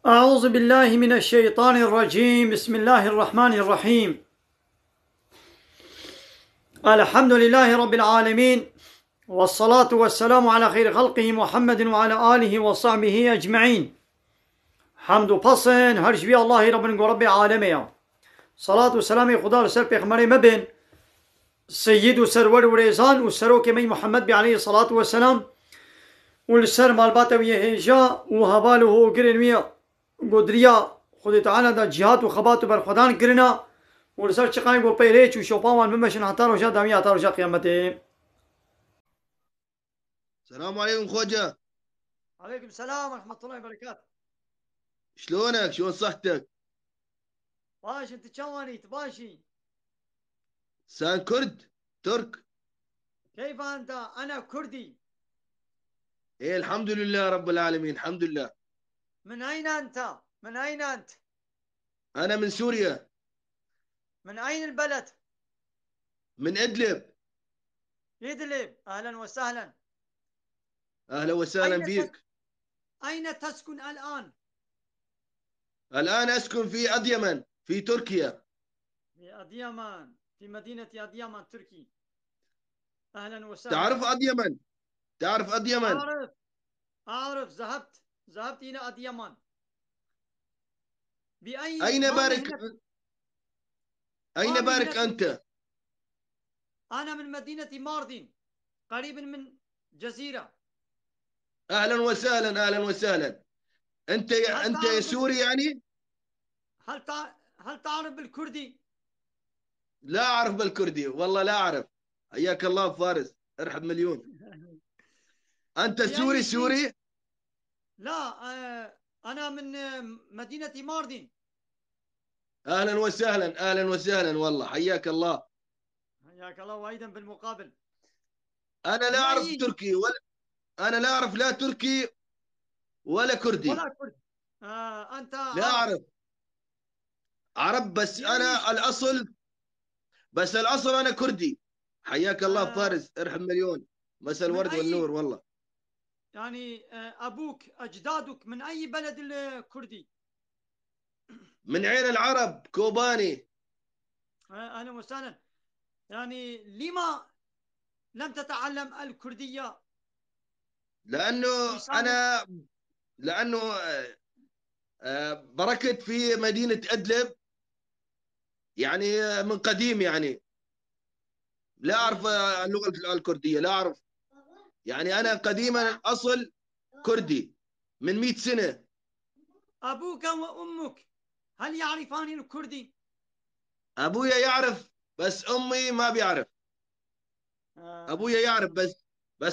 أعوذ بالله من الشيطان الرجيم. بسم الله الرحمن الرحيم. الحمد لله رب العالمين، والصلاة والسلام على خير خلقه محمد وعلى آله وصحبه أجمعين. حمد و پسند هر شبی الله رب رب عالمه. صلاة و سلام خدا سر پیغمبر مبین سید و سرور و ریزان و سروک می محمد بی علیه الصلاة والسلام و سر مالبات و هجا و حواله و گرنویه قدریا خود تعالى دا جهات و خبات و برخدان کرنا و لسر چقایم گو پیریچ و شوپاوان بمشن حتی روشا دامی حتی روشا قیامته. السلام عليكم خوجة. عليكم السلام ورحمة الله وبركاته. شلونك؟ شلون صحتك؟ باش انت شوانيت باشي؟ سان كرد ترك. كيف انت؟ انا كردي. ايه الحمد لله رب العالمين، الحمد لله. من اين انت؟ من اين انت؟ انا من سوريا. من اين البلد؟ من ادلب. ادلب، اهلا وسهلا. اهلا وسهلا اين بيك. اين تسكن الان؟ الان اسكن في اديمن في تركيا. في اديمان، في مدينة اديمان تركي. اهلا وسهلا. تعرف اديمن؟ تعرف اديمن؟ اعرف، اعرف، ذهبت الى اديمان. بأي اين ما بارك؟ مهنتك؟ ما اين بارك مهنتك؟ انت؟ أنا من مدينة ماردين، قريب من جزيرة. اهلا وسهلا، اهلا وسهلا. انت هل انت تعرف سوري يعني؟ هل تعرف بالكردي؟ لا اعرف بالكردي، والله لا اعرف. حياك الله فارس، ارحب مليون. انت بأي سوري شيء؟ سوري؟ لا، أنا من مدينة ماردين. اهلا وسهلا، اهلا وسهلا، والله حياك الله. حياك الله، وأيضا بالمقابل. انا لا اعرف بأي تركي ولا، انا لا اعرف لا تركي ولا كردي. ولا كردي. أنت لا عرب. اعرف عرب، بس بأي انا شيء؟ الاصل، بس الاصل انا كردي. حياك الله آه فارس، ارحب مليون. مساء من الورد والنور أي والله. يعني أبوك أجدادك من أي بلد الكردي؟ من عين العرب، كوباني. أهلا وسهلا. يعني لما لم تتعلم الكردية لانه لسان؟ انا لانه بركت في مدينة ادلب، يعني من قديم يعني. لا اعرف قديم. اللغة الكردية، لا اعرف. يعني انا قديما الاصل كردي من 100 سنة. أبوك وأمك هل يعرفان الكردي؟ ابويا يعرف بس امي ما بيعرف. آه. ابويا يعرف بس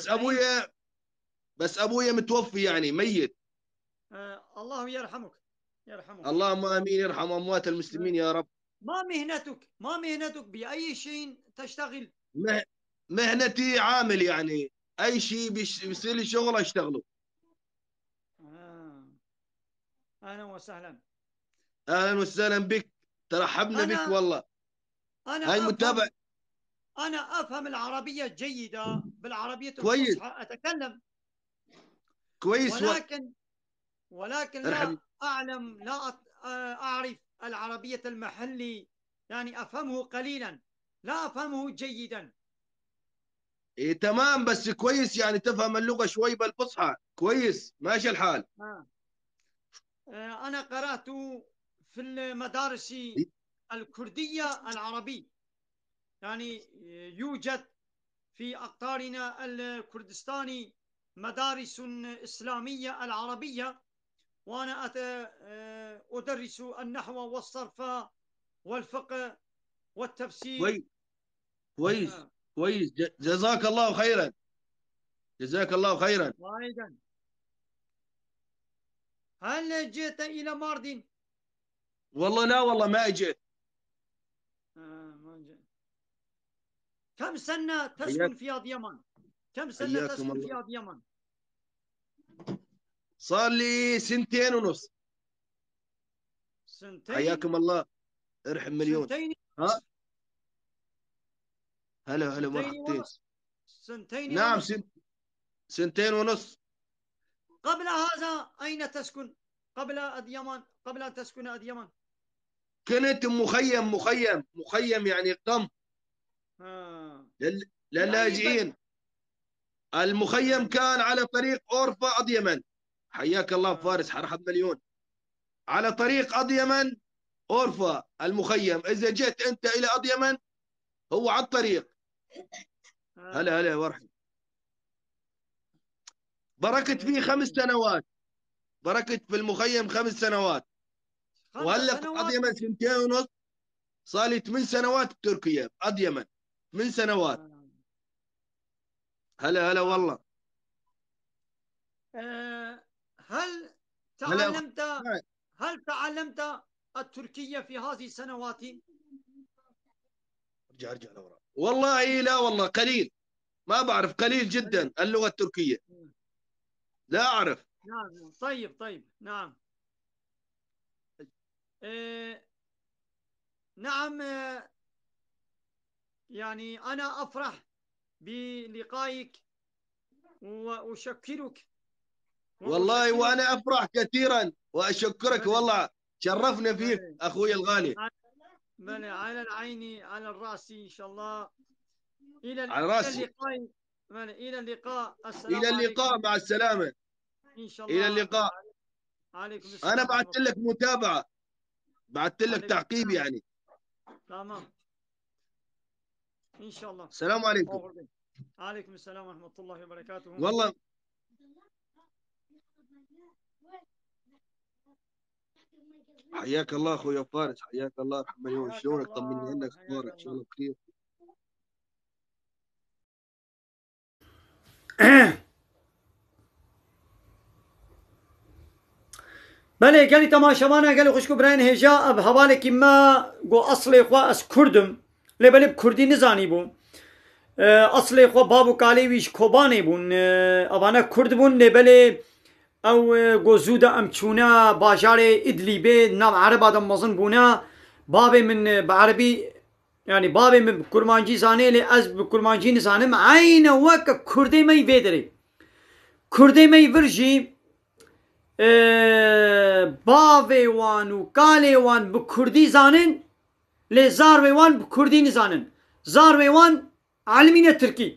فهمت. ابويا متوفي يعني ميت. الله يرحمك، يرحمك. اللهم امين، يرحم اموات آه. المسلمين يا رب. ما مهنتك؟ بأي شيء تشتغل؟ مه... مهنتي عامل يعني، اي شيء بيصير لي شغل اشتغله. آه. أهلا وسهلا. اهلا وسهلا بك، ترحبنا بك أنا والله. أنا هاي متابع. أفهم أنا أفهم العربية جيدة، بالعربية كويس الفصحى أتكلم. كويس ولكن ولكن ارحب. لا أعلم، لا أعرف العربية المحلي. يعني أفهمه قليلا، لا أفهمه جيدا. إيه تمام، بس كويس يعني تفهم اللغة شوي بالفصحى، كويس ماشي الحال. آه. أنا قرأت في المدارس الكردية العربي. يعني يوجد في أقطارنا الكردستاني مدارس إسلامية العربية، وأنا أدرس النحو والصرف والفقه والتفسير. كويس كويس آه. كويس، جزاك الله خيرا، جزاك الله خيرا. وأيضا، هل جئت إلى ماردين؟ والله لا، والله ما اجيت. ما جئت. كم سنة حياك تسكن في أديمان؟ كم سنة حياكم تسكن في الله. أديمان؟ صار لي سنتين ونص. سنتين. حياكم الله، ارحب مليون. سنتين ها، هلا هلا سنتين مرحبتين. ونص. سنتين نعم ونص. سنتين ونص. قبل هذا أين تسكن؟ قبل أديمان، قبل أن تسكن أديمان؟ كنت مخيم يعني قم آه. في أي بلد؟ للاجئين. المخيم كان على طريق أورفا أضيمن. حياك الله فارس، آه. حرحب مليون. على آه. طريق أضيمن أورفا المخيم. إذا جيت أنت إلى أضيمن هو على الطريق. هلا آه. هلا ورحب. بركت جميل فيه خمس جميل. سنوات بركت في المخيم 5 سنوات. 5 وهلا في سنوات. أضيمن 2 سنين ونص. صار لي 8 سنوات بتركيا أضيمن. من سنوات. آه. هلا هلا نعم. والله. هل هلا تعلمت هل تعلمت التركية في هذه السنوات؟ ارجع لورا. والله لا والله قليل. ما بعرف، قليل قليل. جدا اللغة التركية. لا أعرف. نعم. طيب طيب. نعم. آه، نعم. يعني أنا أفرح بلقائك وأشكرك والله وأشكرك. وأنا أفرح كثيرا وأشكرك بل والله. شرفنا فيك بل أخوي الغالي. بل على العين على الرأس إن شاء الله. على إلى راسي. اللقاء. بل إلى اللقاء. إلى السلام اللقاء، عليكم. مع السلامة. إن شاء إلى الله. اللقاء. عليكم أنا السلام ورحمة بعثت لك الله. متابعة، بعثت لك عليكم تعقيب السلام. يعني. تمام. إن شاء الله. السلام عليكم. عليكم السلام ورحمة الله وبركاته. والله حياك الله أخوي فارس، حياك الله. ارحم مليون. حياك شلونك؟ طمني الله. عنك، حياك أخبارك؟ إن شاء الله. الله بخير. بله گلی تماشاوانه گلی خوشکو برین هجا اب حواله کی ما گو اصل خوا از کردم لبلی کردی نزانی بو اصل خوا بابو کالی ویش کوبانی بون ابانا کرد بون لبلی او گو زودا ام چونا باجار ادلیبه نام عرب آدم مزن بونا باب من بعربي يعني بابي من كرمانجي زاني لي از بكرمانجي نزانم عين وك كردي ما يفيدري كردي ما يفرجي باوی وان و کالی وان به کردی زانن لی زاروی وان به کردی نزانن زاروی وان علمین ترکی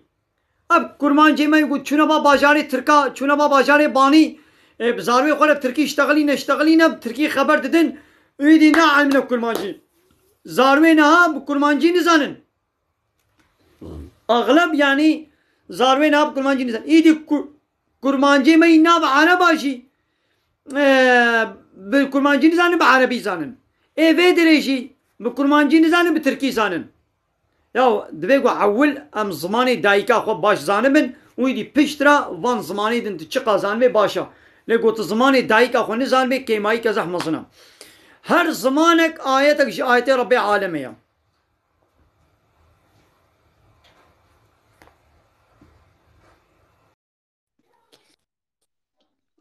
اب کرمانجی میں گو چونا با باجار ترکا چونا با باجار بانی زاروی خورب ترکی اشتغلی نشتغلی نب ترکی خبر ددن ایدی نا علمین کرمانجی زاروی نها به کرمانجی نزانن اغلب يعني زاروی نها به کرمانجی نزانن ایدی کرمانجی میں نا به عرباشی بالكرمانجي زانن بعربي زانن في دريجي بالكرمانجي زانن بتركي زانن يا دبيقو عول ام زماني دايكا خو باش زانن ويدي بيشترا وان زماني دن تشقا زانن باشا لقوت زماني دايكا خو نزان بي كيماي كزح مصنا هر زمانك آياتك آيات ربي عالمية.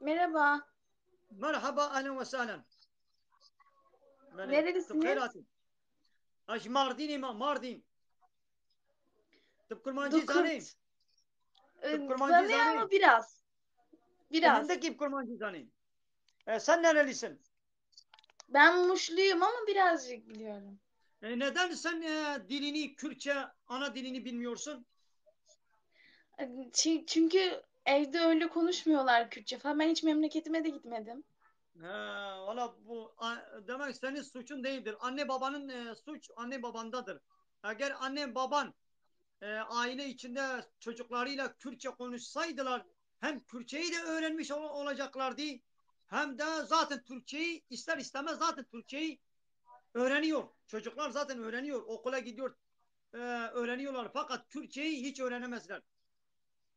Merhaba. مرحبا اهلا وسهلا. Nerelisiniz? اش مارديني ما ماردين تبكرمانجي زاني Dokurt. تبكرمانجي Tanıyor زاني ama biraz. Biraz. هندكي بكرمانجي زاني sen nerelisin? Ben Muşluyum ama birazcık biliyorum. Neden sen dilini Kürtçe ana dilini bilmiyorsun? Çünkü evde öyle konuşmuyorlar Kürtçe falan. Ben hiç memleketime de gitmedim. Valla bu demek senin suçun değildir. Anne babanın suç anne babandadır. Eğer anne baban aile içinde çocuklarıyla Kürtçe konuşsaydılar hem Kürtçeyi de öğrenmiş olacaklardı hem de zaten Türkçeyi ister istemez zaten Türkçeyi öğreniyor. Çocuklar zaten öğreniyor. Okula gidiyor. Öğreniyorlar. Fakat Türkçeyi hiç öğrenemezler.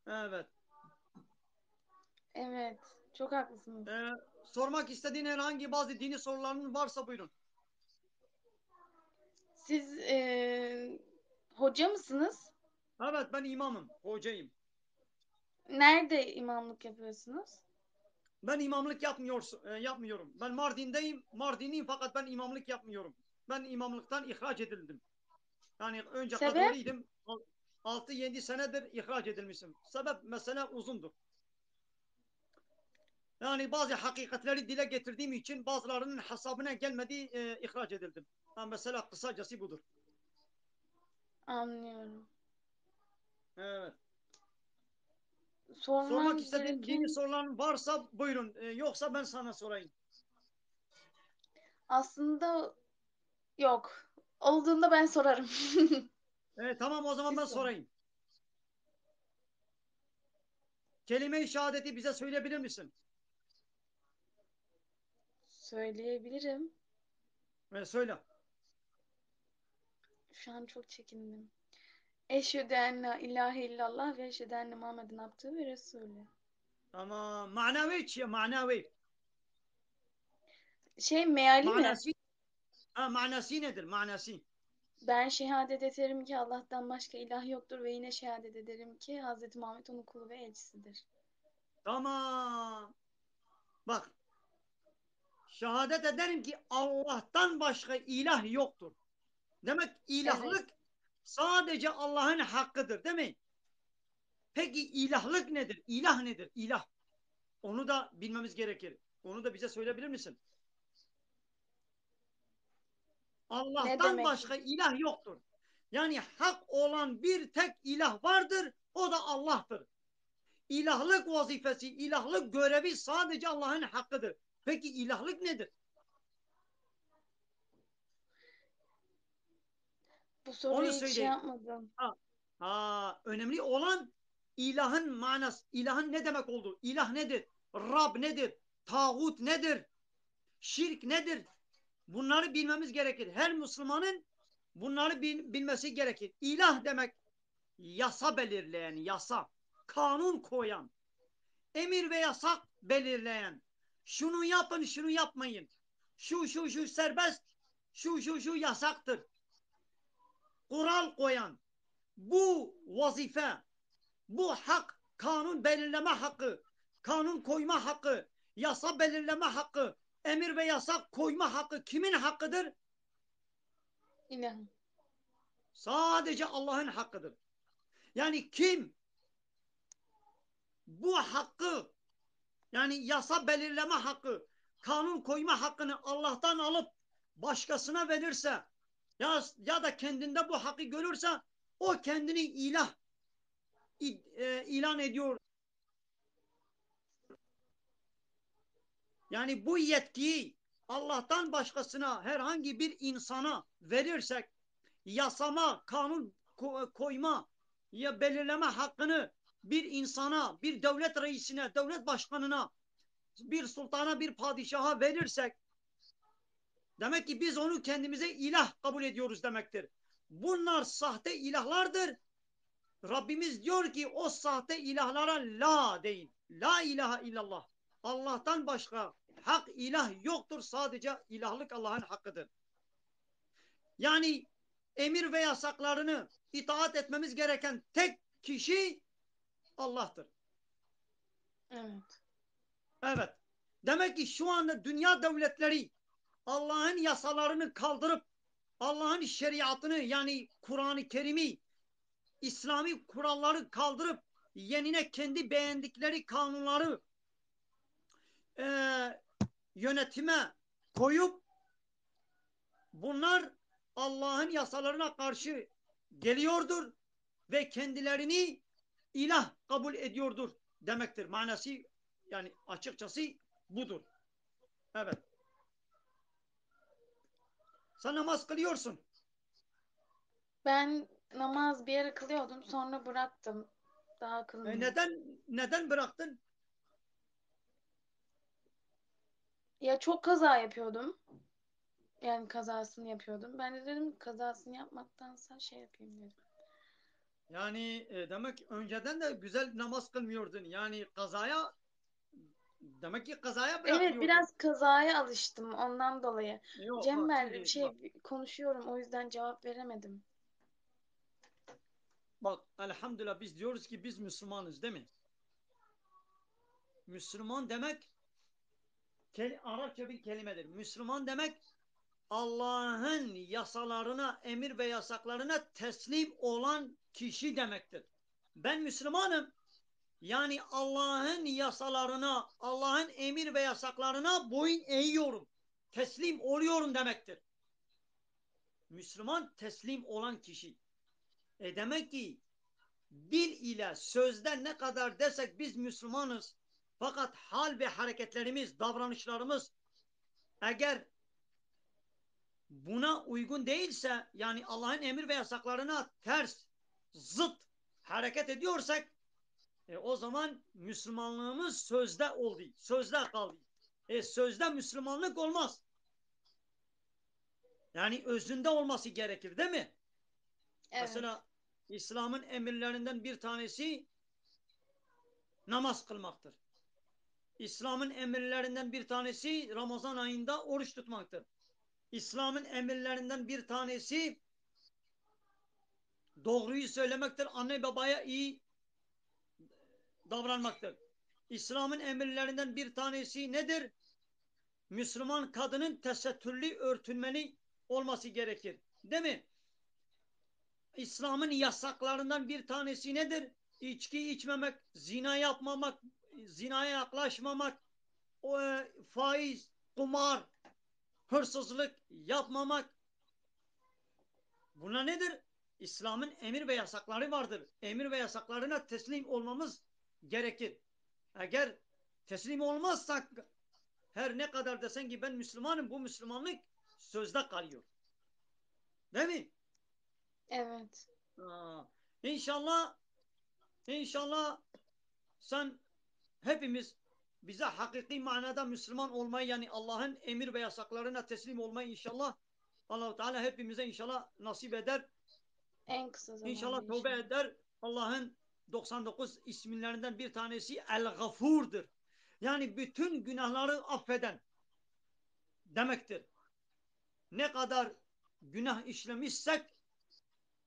Evet. Evet. Çok haklısınız. Sormak istediğin herhangi bazı dini soruların varsa buyurun. Siz hoca mısınız? Evet ben imamım. Hocayım. Nerede imamlık yapıyorsunuz? Ben imamlık yapmıyorum. Ben Mardin'deyim. Mardinliyim fakat ben imamlık yapmıyorum. Ben imamlıktan ihraç edildim. Yani önce Sebep? kadroliydim. 6-7 senedir ihraç edilmişim. Sebep mesele uzundur. Yani bazı hakikatleri dile getirdiğim için bazılarının hesabına gelmediği ihraç edildim. Ha, mesela kısacası budur. Anlıyorum. Evet. Sormak Sormam istediğin dini gereken soruların varsa buyurun. Yoksa ben sana sorayım. aslında yok. Olduğunda ben sorarım. Tamam, o zaman Siz ben sorun. sorayım. Kelime-i şehadeti bize söyleyebilir misin? Söyleyebilirim. Söyle. Şu an çok çekindim. Eşhedü en la ilahe illallah ve eşhedü enne Muhammeden abdühü ve resulü. Ama manavi şey, manavi. Meali mi? Manası, manası nedir? Manası. Ben şehadet ederim ki Allah'tan başka ilah yoktur ve yine şehadet ederim ki Hazreti Muhammed onun kulu ve elçisidir. Tamam. Bak, şehadet ederim ki Allah'tan başka ilah yoktur. Demek Evet. ilahlık sadece Allah'ın hakkıdır, değil mi? Peki ilahlık nedir? İlah nedir? İlah. Onu da bilmemiz gerekir. Onu da bize söyleyebilir misin? Ne Allah'tan demek? başka ilah yoktur. Yani hak olan bir tek ilah vardır. O da Allah'tır. İlahlık vazifesi, ilahlık görevi sadece Allah'ın hakkıdır. Peki ilahlık nedir? Bu Onu soruyu hiç söyleyin. yapmadım. Ha, önemli olan ilahın manası. İlahın ne demek olduğu. İlah nedir? Rab nedir? Tağut nedir? Şirk nedir? Bunları bilmemiz gerekir. Her Müslümanın bunları bilmesi gerekir. İlah demek yasa belirleyen, yasa, kanun koyan, emir ve yasak belirleyen, şunu yapın, şunu yapmayın, şu serbest, şu yasaktır, kural koyan, bu vazife, bu hak, kanun belirleme hakkı, kanun koyma hakkı, yasa belirleme hakkı, emir ve yasak koyma hakkı kimin hakkıdır? İlahım. Sadece Allah'ın hakkıdır. Yani kim bu hakkı, yani yasa belirleme hakkı, kanun koyma hakkını Allah'tan alıp başkasına verirse ya da kendinde bu hakkı görürse o kendini ilah ilan ediyor. Yani bu yetkiyi Allah'tan başkasına herhangi bir insana verirsek yasama, kanun koyma ya belirleme hakkını bir insana, bir devlet reisine, devlet başkanına, bir sultana, bir padişaha verirsek demek ki biz onu kendimize ilah kabul ediyoruz demektir. Bunlar sahte ilahlardır. Rabbimiz diyor ki o sahte ilahlara la deyin. La ilahe illallah. Allah'tan başka hak ilah yoktur. Sadece ilahlık Allah'ın hakkıdır. Yani emir ve yasaklarını itaat etmemiz gereken tek kişi Allah'tır. Evet. Evet. Demek ki şu anda dünya devletleri Allah'ın yasalarını kaldırıp Allah'ın şeriatını yani Kur'an-ı Kerim'i İslami kuralları kaldırıp yenine kendi beğendikleri kanunları e, yönetime koyup bunlar Allah'ın yasalarına karşı geliyordur ve kendilerini ilah kabul ediyordur demektir. Manası yani açıkçası budur. Evet. Sen namaz kılıyorsun. Ben namaz bir yere kılıyordum, sonra bıraktım. Daha kılmıyorum. Neden bıraktın? Ya çok kaza yapıyordum. Yani kazasını yapıyordum. Ben de dedim kazasını yapmaktansa yapayım dedim. Yani demek önceden de güzel namaz kılmıyordun. Yani demek ki kazaya Evet, bırakıyordun. biraz kazaya alıştım ondan dolayı. Yok bak Cember şimdi bak. konuşuyorum, o yüzden cevap veremedim. Bak elhamdülillah biz diyoruz ki biz Müslümanız değil mi? Müslüman demek Arapça bir kelimedir. Müslüman demek Allah'ın yasalarına, emir ve yasaklarına teslim olan kişi demektir. Ben Müslümanım. Yani Allah'ın yasalarına, Allah'ın emir ve yasaklarına boyun eğiyorum. Teslim oluyorum demektir. Müslüman teslim olan kişi. Demek ki dil ile sözde ne kadar desek biz Müslümanız. Fakat hal ve hareketlerimiz, davranışlarımız eğer buna uygun değilse, yani Allah'ın emir ve yasaklarına ters, zıt hareket ediyorsak o zaman Müslümanlığımız sözde oldu. Sözde kaldı. Sözde Müslümanlık olmaz. Yani özünde olması gerekir, değil mi? Evet. Mesela İslam'ın emirlerinden bir tanesi namaz kılmaktır. İslam'ın emirlerinden bir tanesi Ramazan ayında oruç tutmaktır. İslam'ın emirlerinden bir tanesi doğruyu söylemektir. Anne babaya iyi davranmaktır. İslam'ın emirlerinden bir tanesi nedir? Müslüman kadının tesettürlü, örtünmeli olması gerekir. Değil mi? İslam'ın yasaklarından bir tanesi nedir? İçki içmemek, zina yapmamak, zinaya yaklaşmamak, faiz, kumar, hırsızlık yapmamak. Buna nedir? İslam'ın emir ve yasakları vardır. Emir ve yasaklarına teslim olmamız gerekir. Eğer teslim olmazsak her ne kadar desen ki ben Müslümanım, bu Müslümanlık sözde kalıyor. Değil mi? Evet. İnşallah, inşallah sen hepimiz bize hakiki manada Müslüman olmayı, yani Allah'ın emir ve yasaklarına teslim olmayı inşallah Allah-u Teala hepimize inşallah nasip eder. En kısa zamanda İnşallah tövbe inşallah. eder. Allah'ın 99 isimlerinden bir tanesi El-Gafur'dur. Yani bütün günahları affeden demektir. Ne kadar günah işlemişsek,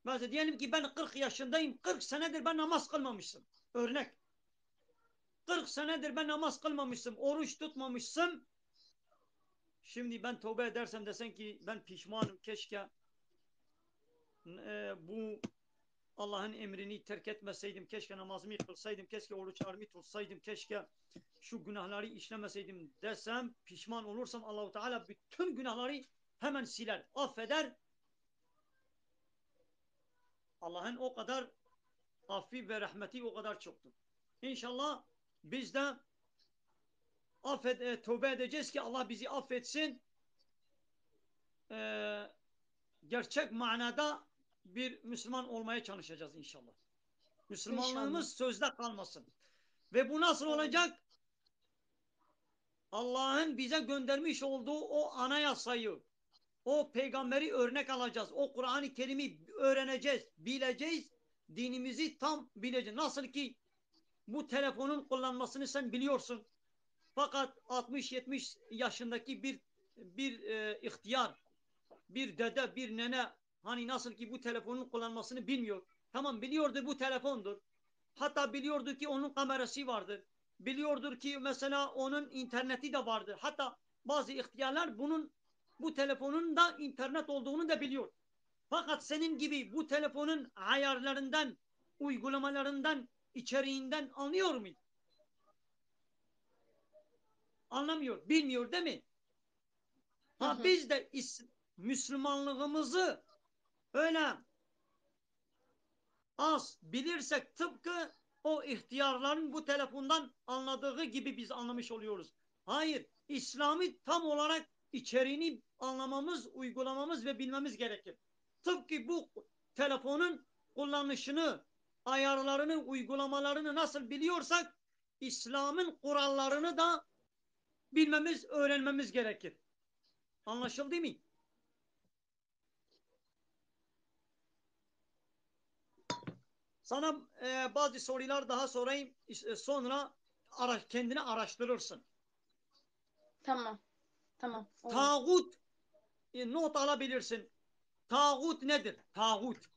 mesela diyelim ki ben 40 yaşındayım, 40 senedir ben namaz kılmamışım. Örnek. 40 senedir ben namaz kılmamışım, oruç tutmamışım. Şimdi ben tövbe edersem, desen ki ben pişmanım, keşke bu Allah'ın emrini terk etmeseydim, keşke namazımı kılsaydım, keşke oruçlarımı tutsaydım, keşke şu günahları işlemeseydim desem, pişman olursam Allah-u Teala bütün günahları hemen siler, affeder. Allah'ın o kadar affi ve rahmeti o kadar çoktur. İnşallah biz de tövbe edeceğiz ki Allah bizi affetsin. Gerçek manada bir Müslüman olmaya çalışacağız inşallah. İnşallah. Müslümanlığımız sözde kalmasın. Ve bu nasıl olacak? Allah'ın bize göndermiş olduğu o anayasayı, o peygamberi örnek alacağız. O Kur'an-ı Kerim'i öğreneceğiz, bileceğiz. Dinimizi tam bileceğiz. Nasıl ki bu telefonun kullanmasını sen biliyorsun. Fakat 60-70 yaşındaki bir ihtiyar, bir dede, bir nene, hani nasıl ki bu telefonun kullanmasını bilmiyor. Tamam, biliyordur bu telefondur. Hatta biliyordur ki onun kamerası vardır. Biliyordur ki mesela onun interneti de vardır. Hatta bazı ihtiyarlar bu telefonun da internet olduğunu da biliyor. Fakat senin gibi bu telefonun ayarlarından, uygulamalarından, içeriğinden anlıyor mu? Anlamıyor, bilmiyor, değil mi? Hı Ha, hı. biz de Müslümanlığımızı öyle az bilirsek, tıpkı o ihtiyarların bu telefondan anladığı gibi biz anlamış oluyoruz. Hayır, İslam'ı tam olarak içeriğini anlamamız, uygulamamız ve bilmemiz gerekir. Tıpkı bu telefonun kullanışını, ayarlarını, uygulamalarını nasıl biliyorsak, İslam'ın kurallarını da bilmemiz, öğrenmemiz gerekir. Anlaşıldı mı? Sana bazı sorular daha sorayım. Sonra kendini araştırırsın. Tamam. Tamam. Olur. Tağut, not alabilirsin. Tağut nedir? Tağut.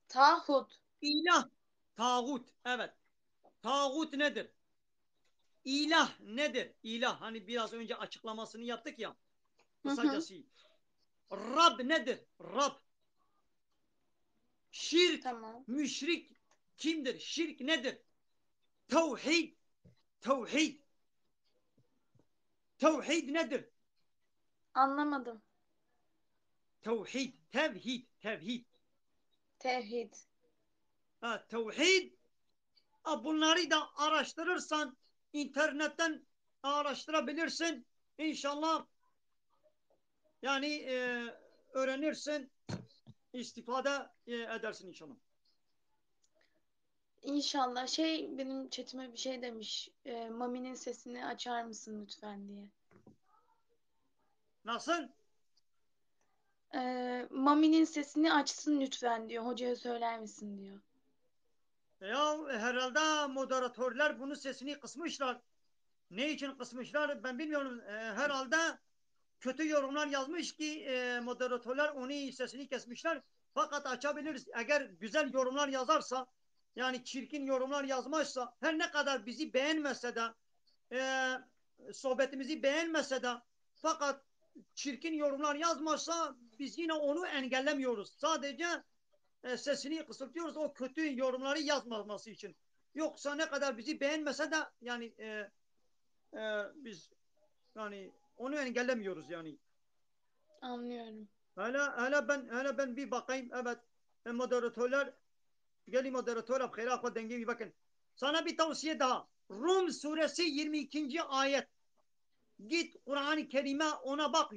Tahut. İlah. Tağut. Evet. Tağut nedir? İlah nedir? İlah. Hani biraz önce açıklamasını yaptık ya. Hı hı. Kısacası. Rab nedir? Rab. Şirk. Tamam. Müşrik kimdir? Şirk nedir? Tevhid. Tevhid. Tevhid nedir? Anlamadım. Tevhid. Tevhid. Tevhid. Tevhid. Ha, tevhid. Bunları da araştırırsan internetten araştırabilirsin. İnşallah yani öğrenirsin, istifade edersin inşallah. İnşallah. Benim chatime bir şey demiş. Mami'nin sesini açar mısın lütfen diye. Nasıl? Mami'nin sesini açsın lütfen diyor. Hocaya söyler misin diyor. Ya herhalde moderatörler bunun sesini kısmışlar. Ne için kısmışlar ben bilmiyorum. Herhalde kötü yorumlar yazmış ki moderatörler onun sesini kesmişler. Fakat açabiliriz. Eğer güzel yorumlar yazarsa, yani çirkin yorumlar yazmazsa, her ne kadar bizi beğenmese de, sohbetimizi beğenmese de, fakat çirkin yorumlar yazmazsa biz yine onu engellemiyoruz. Sadece sesini kısıtıyoruz o kötü yorumları yazmaması için. Yoksa ne kadar bizi beğenmese de yani biz yani onu engellemiyoruz yani. Anlıyorum. Hele ben bir bakayım. Evet. Moderatörler gelin moderatör hayra akla denge bir bakın. Sana bir tavsiye daha. Rum suresi 22. ayet. Git Kur'an-ı Kerim'e ona bak.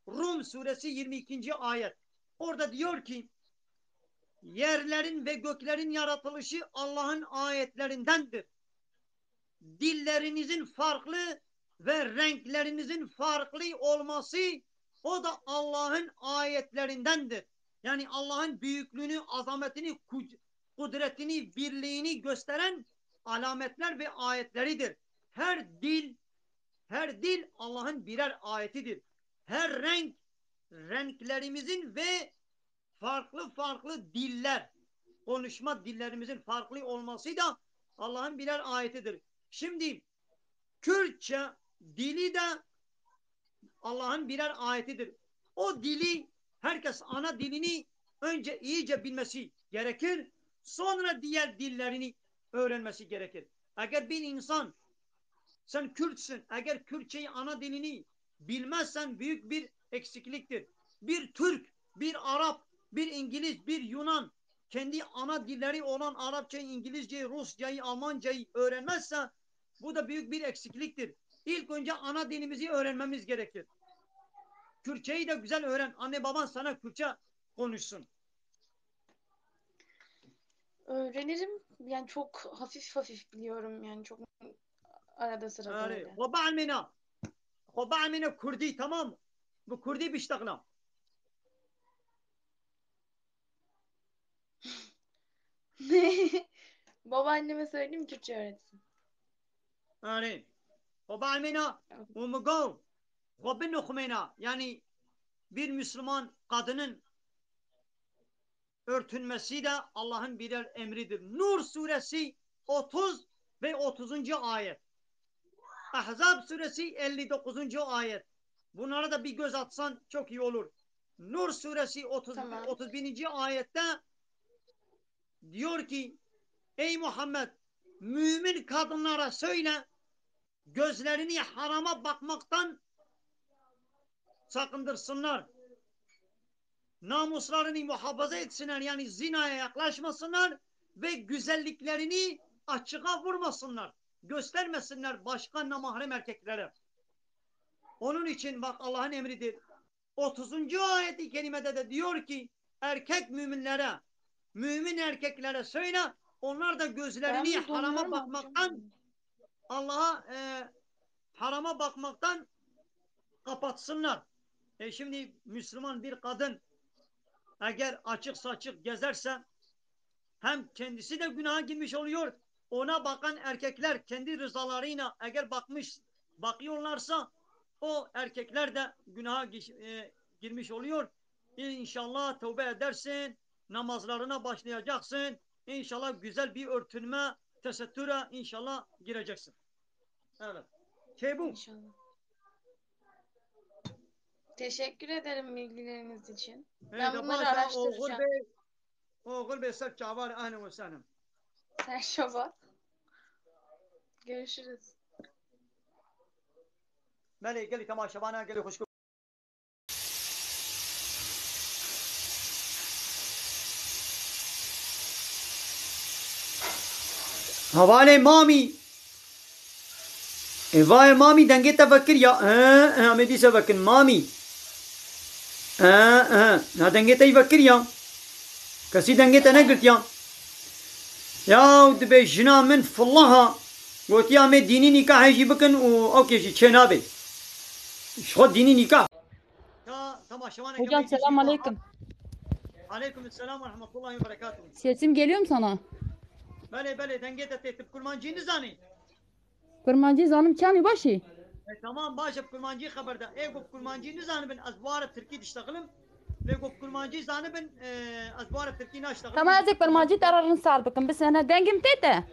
Rum suresi 22. ayet. Orada diyor ki yerlerin ve göklerin yaratılışı Allah'ın ayetlerindendir. Dillerinizin farklı ve renklerinizin farklı olması o da Allah'ın ayetlerindendir. Yani Allah'ın büyüklüğünü, azametini, kudretini, birliğini gösteren alametler ve ayetleridir. Her dil Allah'ın birer ayetidir. Her renk renklerimizin ve farklı farklı diller, konuşma dillerimizin farklı olması da Allah'ın birer ayetidir. Şimdi Kürtçe dili de Allah'ın birer ayetidir. O dili herkes ana dilini önce iyice bilmesi gerekir. Sonra diğer dillerini öğrenmesi gerekir. Eğer bir insan sen Kürtsün, eğer Kürtçeyi ana dilini bilmezsen büyük bir eksikliktir. Bir Türk, bir Arap, bir İngiliz, bir Yunan kendi ana dilleri olan Arapçayı, İngilizceyi, Rusçayı, Almancayı öğrenmezse bu da büyük bir eksikliktir. İlk önce ana dilimizi öğrenmemiz gerekir. Kürtçeyi de güzel öğren. Anne baban sana Kürtçe konuşsun. Öğrenirim. Yani çok hafif hafif biliyorum. Yani çok arada sırada Yani, öyle. خب Kürdi tamam mı? Bu Kürdi بيشتغلها. Babaanneme söyleyeyim Kürtçe öğretsin. Yani خب ومقول خب yani bir Müslüman kadının örtünmesi de Allah'ın birer emridir. Nur suresi 30 ve 30. ayet. Ahzab suresi 59. ayet. Bunlara da bir göz atsan çok iyi olur. Nur suresi 31. ayette diyor ki ey Muhammed mümin kadınlara söyle gözlerini harama bakmaktan sakındırsınlar. Namuslarını muhafaza etsinler yani zinaya yaklaşmasınlar ve güzelliklerini açığa vurmasınlar. Göstermesinler başka namahrem erkeklere. Onun için bak Allah'ın emridir. 30. ayet-i kerimede de diyor ki erkek müminlere, mümin erkeklere söyle onlar da gözlerini Ben harama donuyorum amcam. bakmaktan Allah'a harama bakmaktan kapatsınlar. Şimdi Müslüman bir kadın eğer açık saçık gezerse hem kendisi de günaha girmiş oluyor. Ona bakan erkekler kendi rızalarıyla eğer bakıyorlarsa o erkekler de günaha girmiş oluyor. İnşallah tövbe edersin, namazlarına başlayacaksın. İnşallah güzel bir örtünme, tesettüre inşallah gireceksin. Evet. Bu. İnşallah. Teşekkür ederim bilgileriniz için. Ben bunları araştıracağım. Oğul Bey sert çavar ahlen ve sahlen. Sen şoba. Görüşürüz. بله گلی تماشاوانه گلی خوش حواله مامی وای مامی دنگه تفکر یا امیدی سبکن مامی ها دنگه تفکر یا کسی دنگه تا نگرد یا دبی جنا من فالله قلت يا مي ديني نكاح يجي بكن اوكي شي شنابي شو ديني نكاح Hocam selam aleyküm. Aleyküm selam ve rahmetullahi ve berekatuhu. Sesim geliyor mu sana? Bale bale denge de tetip kurmancıyı zani. Kurmancı zanım çami başı. Tamam başıp kurmancıyı haberde. Bu kurmancıyı zani ben azbuara Türkiye iştagılım. Ve bu kurmancıyı zani ben azbuara Türkiye iştagılım. Tamam azıcık kurmancı tararını sar bakın. Bir sene dengim tete.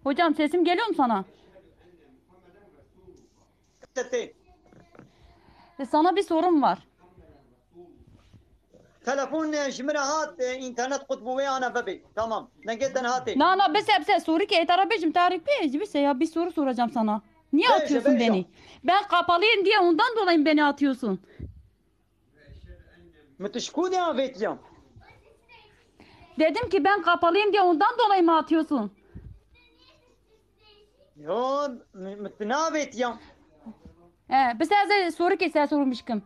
Hocam sesim geliyor mu sana? Tete. Sana bir sorum var. Telefon jmirahat internet kutbu ve ana bebi. Tamam. Dengetten hati. Na bir soru ki tarabecim tarih bir soru soracağım sana. Niye Beyce, atıyorsun beyce. beni? Ben kapalıyım diye ondan dolayı beni atıyorsun. Mütüşku ne avetiyam? Dedim ki ben kapalıyım diye ondan dolayı mı atıyorsun? Yo mütünavetiyam. Bir size soru ki size sormuştum.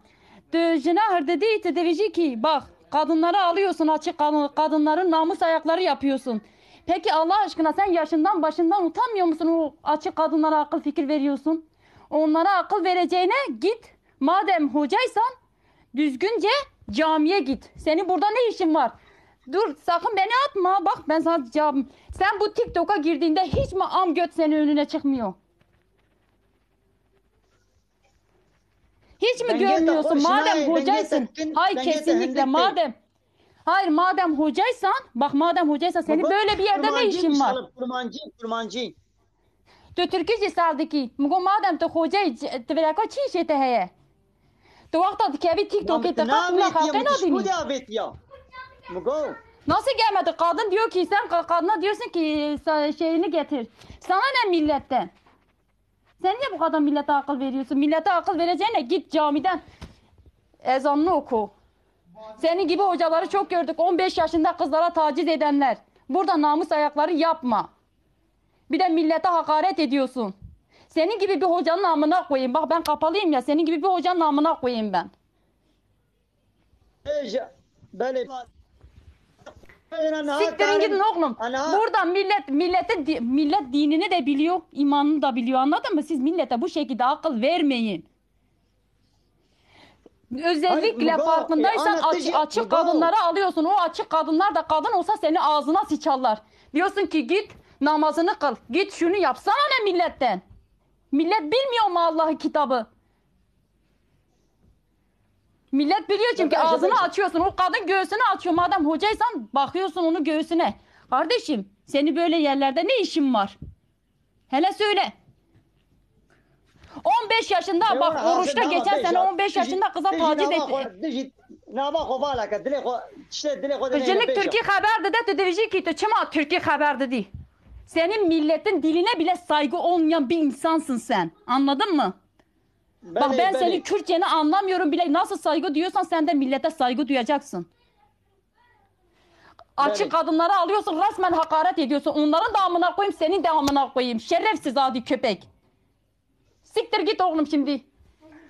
Jina dedi tedevici ki bak kadınları alıyorsun açık kadınların namus ayakları yapıyorsun. Peki Allah aşkına sen yaşından başından utanmıyor musun o açık kadınlara akıl fikir veriyorsun? Onlara akıl vereceğine git. Madem hocaysan düzgünce camiye git. Senin burada ne işin var? Dur sakın beni atma. Bak ben sana cevabım. Sen bu TikTok'a girdiğinde hiç mi am göt senin önüne çıkmıyor? Hiç mi görmüyorsun? Madem hocaysın. Hayır kesinlikle madem. Hayır madem hocaysan. Bak madem hocaysan senin böyle bir yerde ne işin var? Kurmancı. تو ترکی جی سردکی مگو مادم تو خوجه تبرکا چی شده هیه تو وقتا دکیوی تیک توکی تقاق بلا خلقه نادینی Nasıl gelmedi? Kadın diyor ki sen kadına diyorsun ki şeyini getir. Sana ne milletten? Sen niye bu kadar millete akıl veriyorsun? Millete akıl vereceğine git camiden ezanını oku. Senin gibi hocaları çok gördük. 15 yaşında kızlara taciz edenler. Burada namus ayakları yapma. Bir de millete hakaret ediyorsun. Senin gibi bir hocanın namına koyayım. Bak ben kapalıyım ya. Senin gibi bir hocanın namına koyayım ben. Siktirin gidin oğlum. Burada millet dinini de biliyor, imanını da biliyor. Anladın mı? Siz millete bu şekilde akıl vermeyin. Özellikle farkındaysan açık kadınları alıyorsun. O açık kadınlar da kadın olsa seni ağzına sıçarlar. Diyorsun ki git namazını kıl. Git şunu yapsana ne milletten. Millet bilmiyor mu Allah'ın kitabı? Millet biliyor çünkü ağzını açıyorsun. O kadın göğsünü açıyor. Madem hocaysan bakıyorsun onun göğsüne. Kardeşim seni böyle yerlerde ne işin var? Hele söyle. 15 yaşında bak oruçta geçen sene 15 yaşında kıza taciz etti. Gıcınlık Türkiye haber dedi diyecek ki çıma Türkiye haber dedi. Senin milletin diline bile saygı olmayan bir insansın sen. Anladın mı? Bak ben senin Kürtçeni anlamıyorum bile nasıl saygı duyuyorsan sen de millete saygı duyacaksın. Açık kadınları alıyorsun resmen hakaret ediyorsun. Onların da amına koyayım senin de amına koyayım. Şerefsiz adi köpek. Siktir git oğlum şimdi.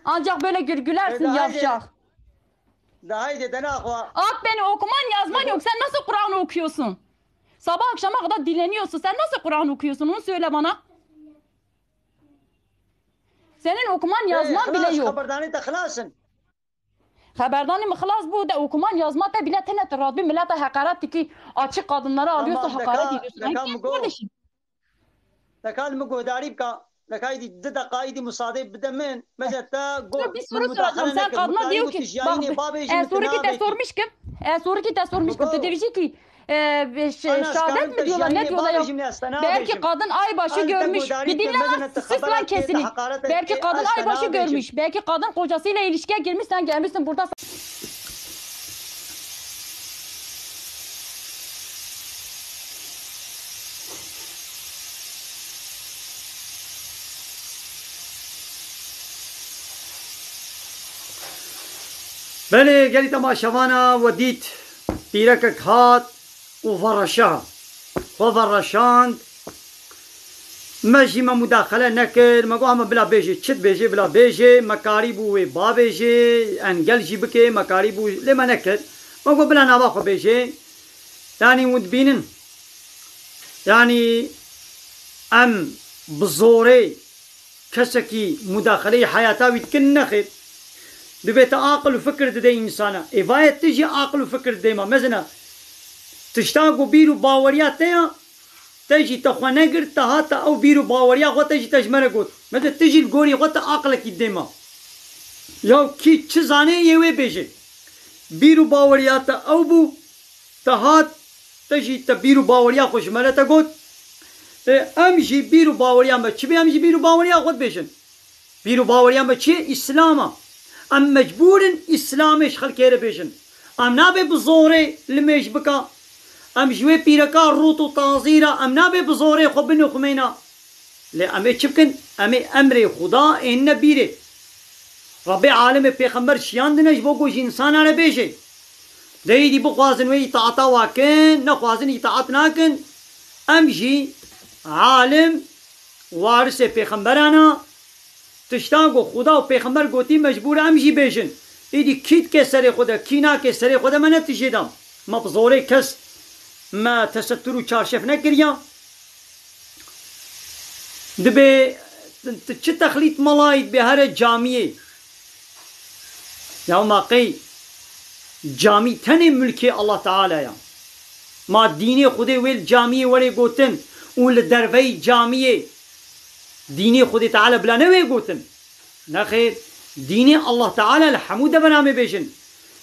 Ancak böyle gülersin yavşak. At beni okuman yazman yok. Sen nasıl Kur'an okuyorsun? Sabah akşama kadar dileniyorsun. Sen nasıl Kur'an okuyorsun onu söyle bana. Senin okuman yazman bile yok. Haberdani mı hılas bu da okuman yazman da bile tenet Rabbi millete hakaret ki açık kadınları alıyorsa hakaret ediyorsun. Kardeşim. Tekal mı godarib ka lekaydi de qaidi musadib bidemen mecetta bir soru soracağım. Sen kadına diyor ki soru ki sormuş ki soru ki sormuş ki diyecek ki şehadet mi diyorlar ne diyorlar ya belki kadın aybaşı görmüş bir dinle lan sus lan kesini belki kadın aybaşı görmüş belki kadın kocasıyla ilişkiye girmiş sen gelmişsin burada بله گلی تماشاوانا و دیت پیرکک هات و فرشا و فرشاند مجی ما مداخله نکر مگو اما بلا بیجه چت بیجه بلا بیجه مکاری بوی با بیجه انگل جی بکه مکاری بوی لما نکر مگو بلا نواخو بیجه يعني مدبينن يعني ام بزوري كسكي مداخلة حياته ويتكن نخير دبيت عقل وفكر دي إنسانا إفاية تجي عقل وفكر ديما مثلا تشتاقو بيرو باوريات تيا تجي تخوانقر تهاتا أو بيرو باوريا غو تجي تجمرة قوت مثلا تجي القوري غو عقلك ديما يو كي تشزاني يوي بيجي بيرو باوريات أو بو تهات تجي تبيرو باوريا خوش مالتا قوت امجي بيرو باوريا ما تشبي امجي بيرو باوريا خود بيشن بيرو باوريا ما تشي اسلاما ام مجبور اسلامش خلكيره بيشن ام نابي بزوري لميش بكا ام جوي بيركا روتو تازيرا ام نابي بزوري خبنو خمينا لا امي تشبكن امي امري خدا ان بيري ربي عالم پیغمبر شيان دنج بوگو انسان على بيشي دي بخوازن وي اطاعتا واكن نخوازن اطاعت ناكن امجي عالم وارث پیغمبرانا تشتاقو خدا و پیغمبر گوتی مجبور امجي بيجن ايدي كيت کے سر خدا كينا کے سر خدا من تجيدم مبزوري كس ما تسترو چارشف نكريا دبي چه تخليط ملايد بهر جامعه يا ماقي جامع تن ملكي الله تعالى يا ما ديني خدي ويل جامعه ولي قوتن ول دروي جامعه ديني خدي تعالى بلا نوي قوتن نخير ديني الله تعالى الحمود بنامي بيشن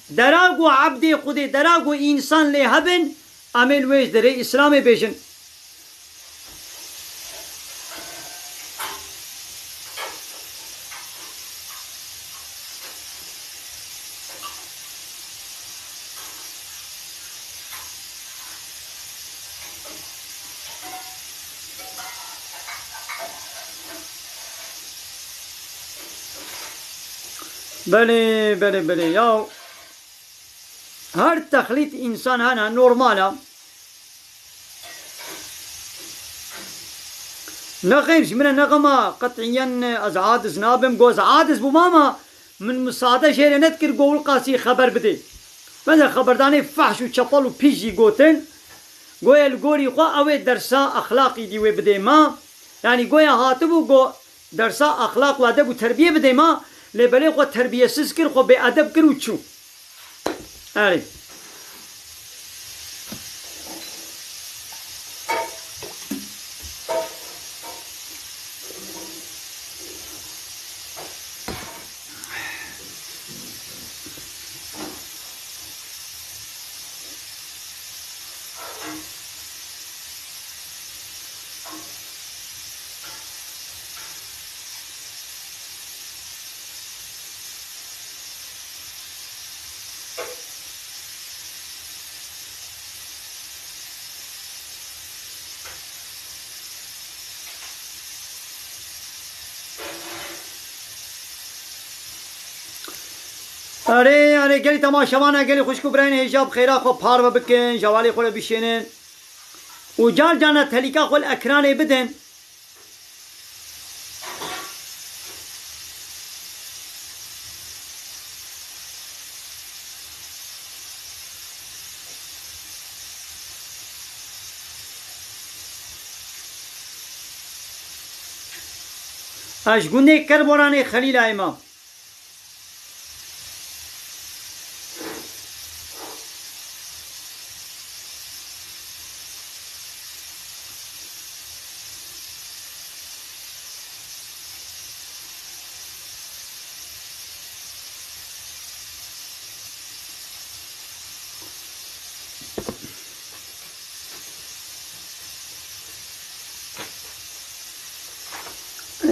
دراغو عبدي خدي دراغو انسان لهبن عمل ويش دري اسلامي بيشن بله بله بله یا هر تخلیط انسان هنه نورماله نخيرش من نغمة قطعيا از عادز نابم جوز عادز بماما من مساعدة شيء نذكر قول قاسي خبر بدي مثلا خبرداني فحش وشطل وبيجي قوتن قوي القوري قا أوي درسا أخلاقي دي وبدي ما يعني قوي هاتبو قو درسا أخلاق وأدب وتربية بدي ما لبلي قو تربية سكر قو بأدب كر وتشو عارف اره اره گلی تماشاوانا گلی خوشکو براین حجاب خیرا خو پار و بکن جوالی خو بشینن و جار جانا تلیکا خو الاکران بدن اشگونه کربوران خلیل امام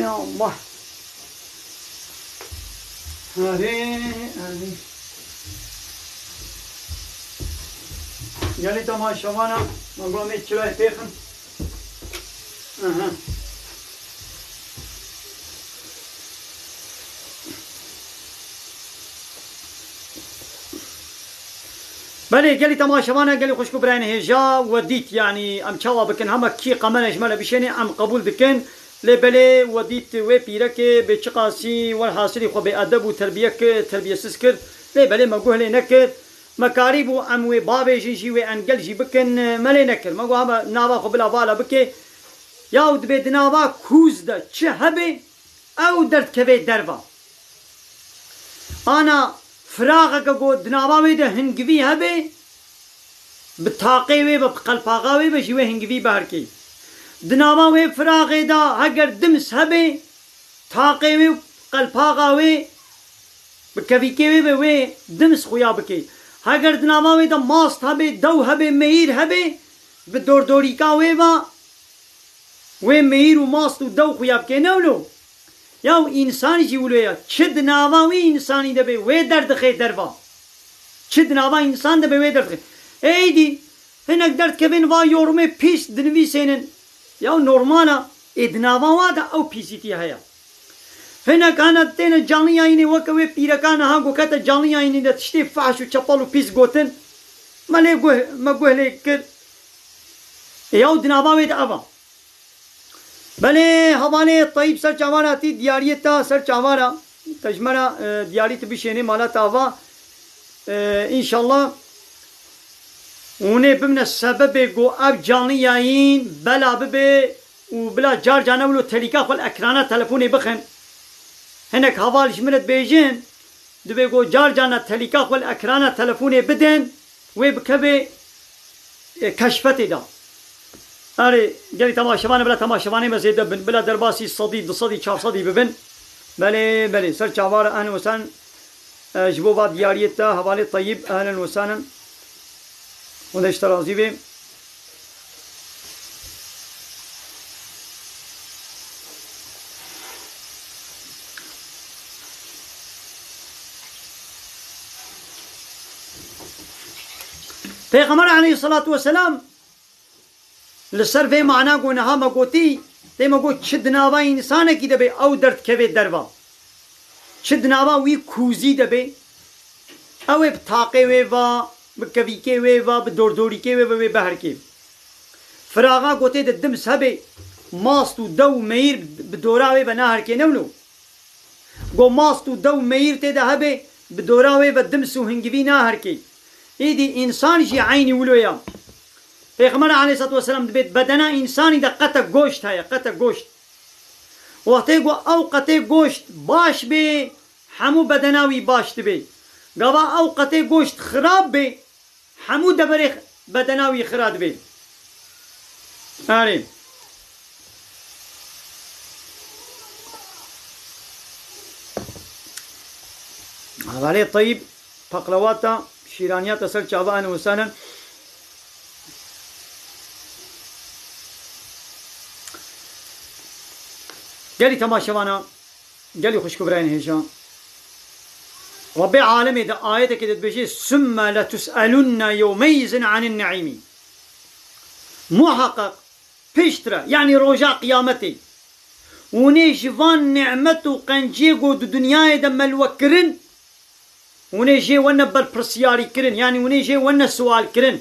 يا الله هذه يعني تماشاوانا نقوم يتشلوه بيخن بله قالي تماشوانا قالي خوشكو براين هجا وديت يعني ام شوا بكن هما كي قمنا جمال بشيني ام قبول بكن لبلي وديت وي بيرك بشقاسي والحاصل خو بأدب وتربية تربية سسكر لبلي ما قوه لي نكر مكاريب ام وي بابي جي وي انقل جي بكن مالي نكر ما قوه هما نابا خو بلا بالا بكي ياود بيد نابا كوز دا چه هبي او درد كبي دربا انا فراغك قو دناباوي ده هنگوي هبه بتاقي بقلباغاوي بجيوه هنگوي بهركي دناباوي فراغي ده هگر دمس هبه تاقي قلباغاوي بكفيكي بوي دمس خويا بكي هگر دناباوي ده ماست هبه دو هبه مهير هبه بدور دوريكاوي با وي مهير و ماست و دو خويا بكي نولو یا انسانی جیولویا چه دناواوی انسانی دبی وی درد خی دروا چه دناوا انسان دبی وی درد خی ایدی هنگ درد کبین وا یورمه پیس دنوی سینن یا نورمالا دناوا وادا او پیسیتی هیا هنگ انا تین جانی آینی وکوی پیرکان ها گو کتا جانی آینی دا تشتی فحش و چپال و پیس گوتن ملی گوه لیکر یا دناواوی دا ابا بله حواله طيب سر چاوارا تی دیاریتا سر چاوارا تجمرا دیاریت بشینه مالا تاوا انشالله اونه بمن سبب گو اب جانی یاین بلا ببه و بلا جار جانه ولو تلیکا خل اکرانا تلفونی بخن هنک حوالش منت بیجن دبه گو جار جانه تلیکا خل اکرانا تلفونی بدن و بکبه کشفتی دا آره جلی تماشوانه بلا تماشوانه مزیده بن بلا درباسی صدی دو صدی چهار صدی ببن بله سر چاوار اهلا وسهلا جبوبات دیاریتا حواله طیب اهلا وسهلا ودش ترازی به پیغمبر علیه الصلاة والسلام لسر في معنا قونها ما قوتي ديما قوت شد ناوا إنسانه كي دبي أو درد كبه دروا شد ناوا وي كوزي دبي أو بتاقي ويفا بكفيكي ويفا بدوردوري كي ويفا بهر كي فراغا قوتي دم سبي ماستو دو مير بدورا ويفا نهر كي نولو قو ماستو دو مير تيدا هبي بدورا ويفا دمسو هنجبي نهر كي إيدي إنسان جي عيني ولويا پیغمبر علیه الصلاة والسلام دبید بدنا انسانی دا قطع گوشت هیا قطع گوشت وقتی گو او قطع گوشت باش بی همو بدناوی باش دبی گوا او قطع گوشت خراب بی همو دبری بدناوی خراب بی آره حواله طيب پقلواتا شیرانیات سر چاوان وسانا قالي تماشوانا قالي خوش كبرين هجان ربي عالمي ده آية كده بيجي ثم لتسألن يومئذ عن النعيم محقق بيشترى يعني رجاء قيامتي وني جوان نعمته قنجي قود الدنيا ده ملوكرن وني جي وانا بالبرسياري كرن يعني وني جي وانا سؤال كرن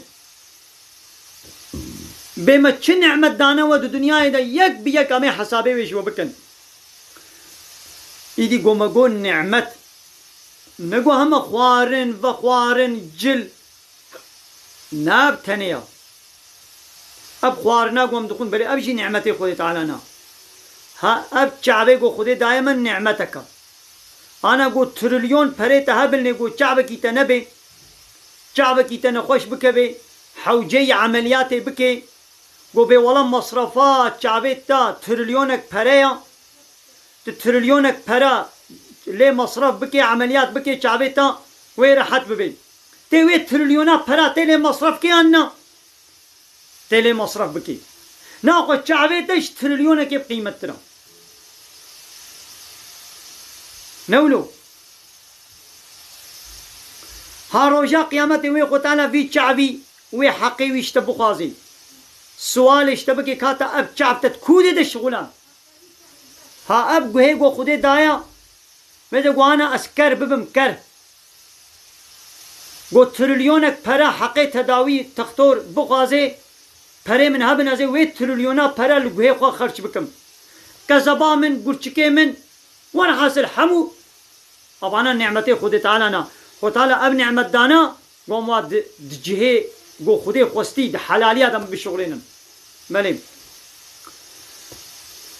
بما تش نعمة دانا ود الدنيا ده يك بيك امي حسابي ويش وبكن إيدي قوم قول نعمت نقو هم خوارن وخوارن جل ناب تنيا اب خوارنا قوم دخون بري اب جي نعمتي خودي تعالى نا ها اب شعبي قو خودي دائما نعمتك انا قو تريليون پريت هبل نقو شعبكي تنبي شعبكي تنخوش بكبي حوجي عملياتي بكي قو بي والله مصرفات شعبي تا تريليونك پريا تريليونك پرا ليه مصرف بكي عمليات بكي شعبي تا وي راحت ببي تي تريليونا پرا تي مصرف كي انا تي مصرف بكي ناقو شعبي تش تريليونك بقيمة ترى نولو ها روجا قيامتي وي قتالا في شعبي وي حقي ويشتبو قاضي سؤال اشتبكي كاتا اب شعب تتكودي ده الشغلان ها اب گوهي گو خودي دايا مده گوانا اسكر ببم كر قو تريليونك برا حقي تداوي تختور بغازي برا من هبن ازي وي تريليونا برا لقوهي خوا خرج بكم كزبا من قرشكي من وانا حاصل حمو طبعا نعمتي خودي تعالى خود تعالى اب نعمت دانا قو ما دجهي قو خودي خوستي حلالي ادم بشغلين مليم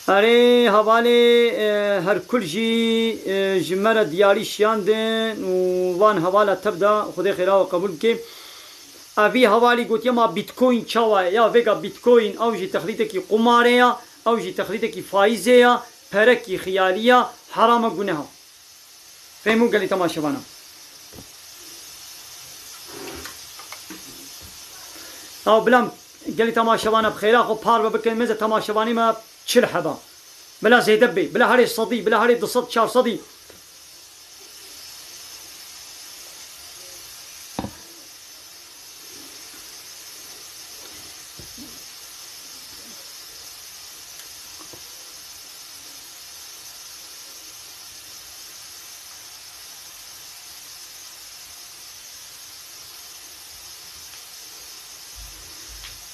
اره حواله هر کل جی جمره دیاری شیاندن و وان حواله تبدا خدا خیره و قبول که اوی حوالی گوت یا ما بیت کوین چاوه یا وگا بیت کوین او جی تخلیط کی قماره یا او جی تخلیط کی فایزه یا پرک کی خیالی یا حرام گناه فهمو گلی تماشاوانا او بلام گلی تماشاوانا بخیره خو پار بکن مزه تماشاوانی ما چل حبا بلا زيدبي بلا هاري صدي بلا هاري دصد شار صدي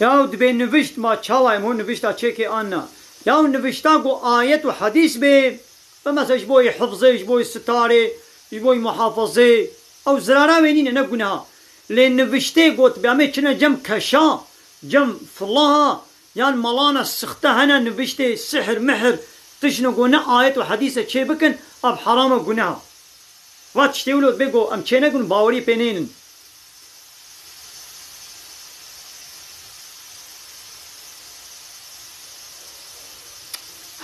يا دبي نفشت ما تشاوي مو نفشت تشيكي انا يا نفشتاكو آيات وحديث به فمثلا يجبوي حفظه يجبوي ستاره يجبوي محافظه او زرارة وينين نقولها لان نفشتي قوت بيعمل كنا جم كشا جم فلاها يعني ملانا السخته هنا نفشتي سحر محر تشنو قلنا آيات وحديثة شي بكن اب حرام قلناها واتشتي ولود بيقو ام چينا قلن باوري بينين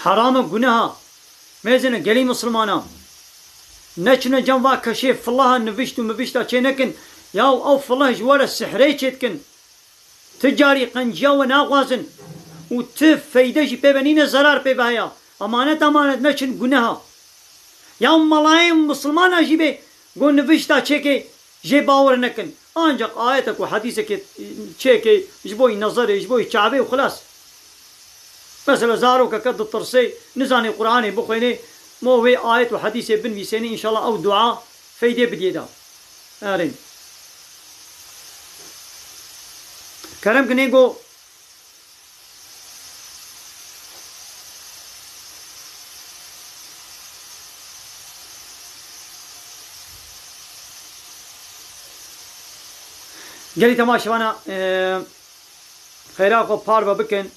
حرام گناه میزنه گلی مسلمانا نچنه جنوا کشف فلاه نوشت و مبشتا چه نکن یا او فلاه جوار السحری چتکن تجاری قنجا و ناغوازن و تف فیدهش ببنین zarar ببایا امانت نچن گناه یا ملایم مسلمانا جیبه گو نوشتا چه که جی باور نکن ancak ayet و حدیث که چه که جبوی نظر جبوی چعبه و خلاص مثلا زارو كقد الطرسي نزاني قرآني بخيني مو هي آية وحديث بن بيسيني إن شاء الله أو دعاء فيدي بديدا أرين كرم كنيجو جلي تماشوانا خيراكو باربا بكن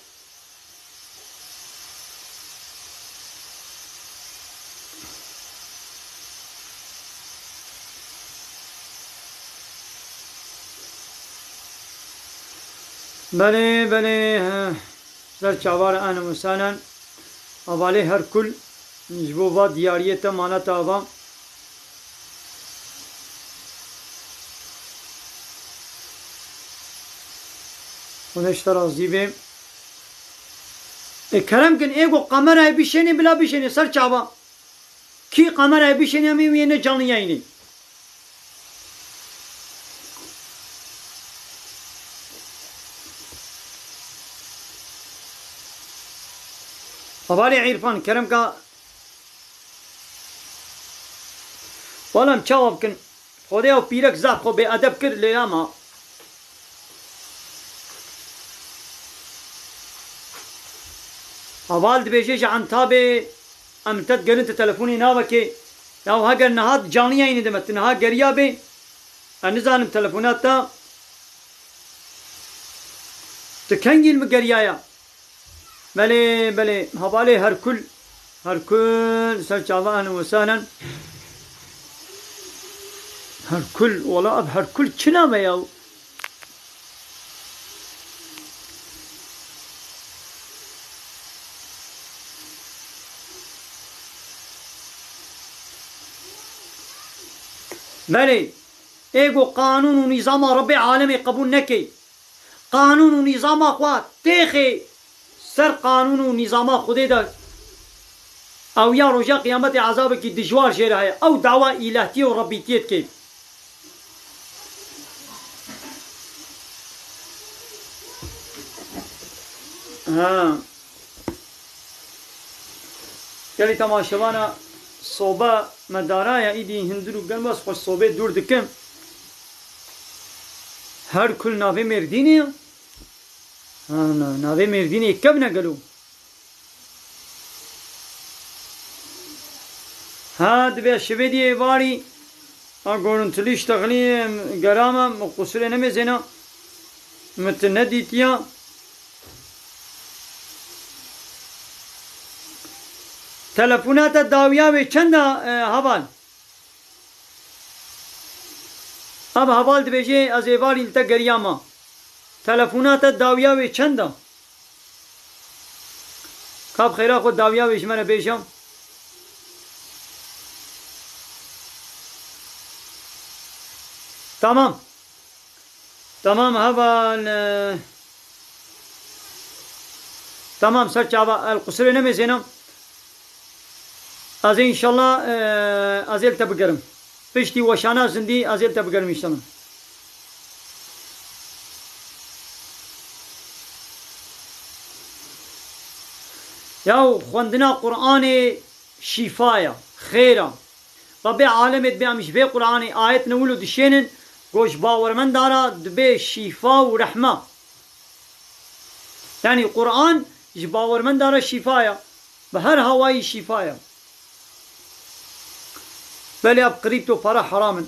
بله بله در چاوار انا مسانا اوالي هر كل نجبوبا ديارية مانا تابا ونشترى زيبه كرم كن ايغو قمر بيشيني بلا بيشيني سر چاوا كي قمر بيشيني امي وينه جاني يايني حوالی عرفان کرم کا والام چاوب کن خدا و پیرک زاب خو به ادب کر لیاما حوال دبیجه عن تابه امتد گرنت تلفوني ناوكي ياو هاگر نهاد جانيا يني دمت نها گريا به انزانم تلفونات تا تكنجل مگريايا بله بله حوالی هر كل سر چاوان وسانا هر كل والله اب هر كل چنامه ياو بله ايگو قانون و نظام رب عالمي قبول نكي قانون و نظام اخوات تيخي سر قانون و نظام خودي دا او يا رجا قيامت عذاب کی دجوار شيره ہے او دعوة الهتي و ربيتيت کی ها كلي تماشوانا صوبه مدارايا ايدي هندرو گن بس خوش صوبه دور دکم هر کل ناوی مردینی ناوی مردینی کب نگلو هاد به شویدی واری اگرون تلیش تغلیم گرامه مقصر نمیزنه متندیتیا تلفونات داویاوی چند هوال اب هوال دبیجه از ایواری لتا گریاما تلفونات داویاوی چند کاب خیرا خود داویاویش من بیشم تمام تمام هوال تمام سر چاوا القصر نمیزنم از انشالله ازیل تبگرم پشتی وشانه زندی ازیل تبگرم انشالله یا خوندنا قرآن شفایا خیره ربی عالمت بیامش به قرآن آیت نولو دشینن گوش باورمند دارا دبی شفا و رحمه یعنی قرآن باورمند دارا شفایا به هر هوایی شفایا بله اب قریب تو پارا حرامن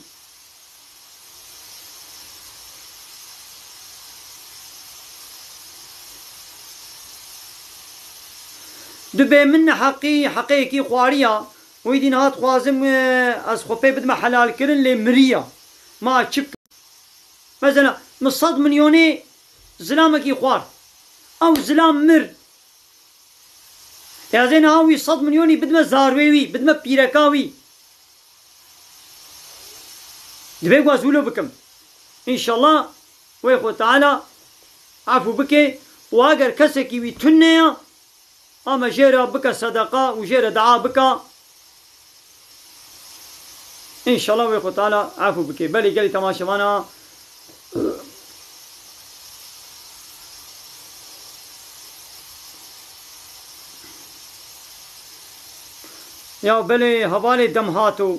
دبی من حقیقی خواریا ويدين هات خوازم از خوبي بد ما حلال كرن لمريا ما تشب مثلا نصد مليوني زلامك يخوار او زلام مر يا زين هاوي صد مليوني بد ما زاروي بد ما بيركاوي دبي غازولو بكم ان شاء الله ويخو تعالى عفو بك واگر كسكي ويتنيا اما جيرا بك صدقه وجيرا دعاء بك ان شاء الله ويخو تعالى عفو بك بلي قالي تماشى وانا يا بلي هوالي دم هاتو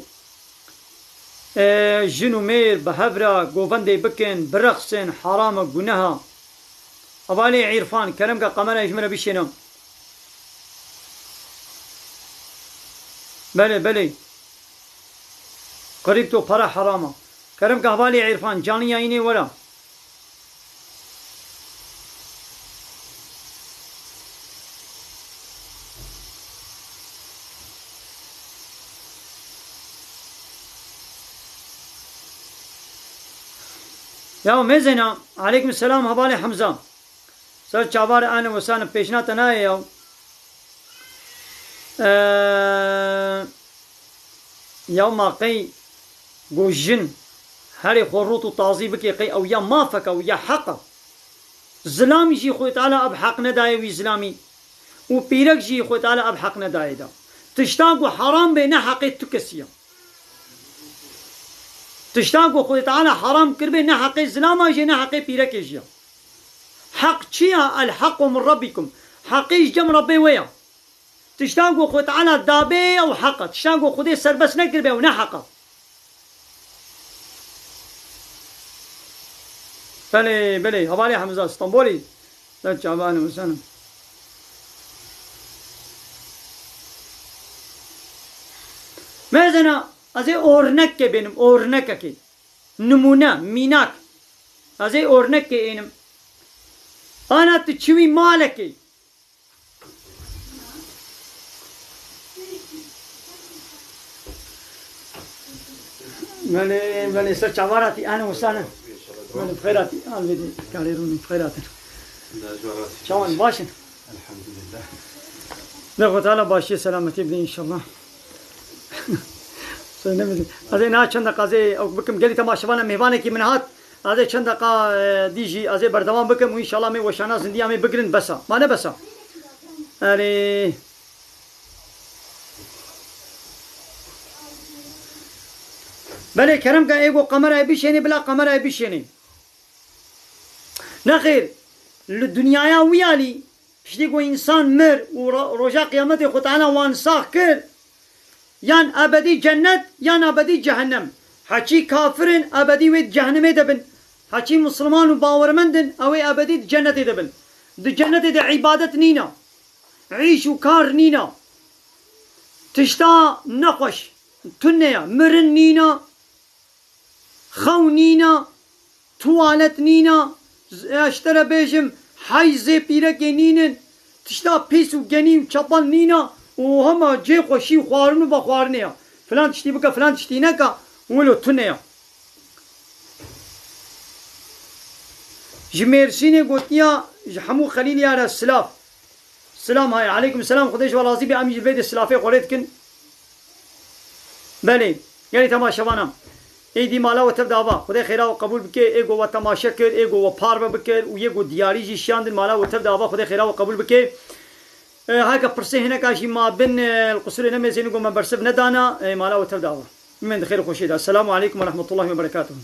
جنو مير بهبرة قوبندي بكن برخصن حرام قنها هوالي عرفان كلامك قمنا يجمنا بشينا بلي قريب تو para حرامه كلامك هوالي عرفان جاني عيني ولا يا ميزنا عليكم السلام هبالي حمزة سر چاوار انا وسان پیشنا تناي يا يوم قي جوجن هاري خروط وطازي بكي قي او يا مافك او يا حق زلامي جي خوي تعالى اب حق نداي وي زلامي وبيرك جي خوي تعالى اب حق نداي دا تشتاق حرام بين حق تكسيا تشتاق خوي تعالى حرام كربي نحق الزلامة جي نحق بيرك جيا حق تشيا الحق من ربكم حقيش جم ربي ويا تشتاق خوي تعالى دابي او حق تشتاق خودي سربس نكربي ونحق بلي هبالي حمزة اسطنبولي لا تعبان وسنة مازنا ازي اورنك benim اورنكك نمونه ميناك ازي اورنك benim انا تشوي مالك بلي سر چواراتي انا وسنة من بخيراتي الفيديو كاريرون بخيراتي شلون باشن الحمد لله نقول تعالى باشي سلامتي بدي ان شاء الله هذا نا چند دقیقه او بكم قالي تماشاوانا مهوانه کی منهات هذا چند دقیقه دیجی از بردوام بكم وان شاء الله می وشانا زندگی می بگرن بسا ما نه بسا اري بله کرم کا ایگو قمر ای بشینی بلا قمر ای بشینی نخیر للدنيا ويالي شتيقو انسان مر ورجاء قيامته خو تعالى وانساخ كر يان ابدي جنت يان ابدي جهنم حكي كافرن ابدي ويد جهنم دبن حكي مسلمان وباورمندن أو أبدي جنة دبن دي جنة دي عبادة نينا عيش وكار نينا تشتا نقش تنيا مرن نينا خو نينا توالت نينا اشترى بيجم حيزي بيرك نينن تشتا بيس وجني وشطن نينا وهما جي خوشي وخوارن وبخوارنيا فلان تشتي بك فلان تشتي نكا ولو تنيا جميرسيني قوتنيا حمو خليلي على السلاف السلام هاي عليكم السلام خديش والله زيبي عمي البيت السلافي قريتكن بلي يعني تماشا وانا ايدي مالا وتبدا با خدي خيرا وقبول بك ايغو وتماشا كر ايغو وباربا بك ويغو دياري جي شاندن مالا وتبدا با خدي خيرا وقبول بك هاكا برسي هنا كاشي ما بين القصور هنا مزين من برسف ندانا مالا وتبدا با من خير خوشي السلام عليكم ورحمه الله وبركاته.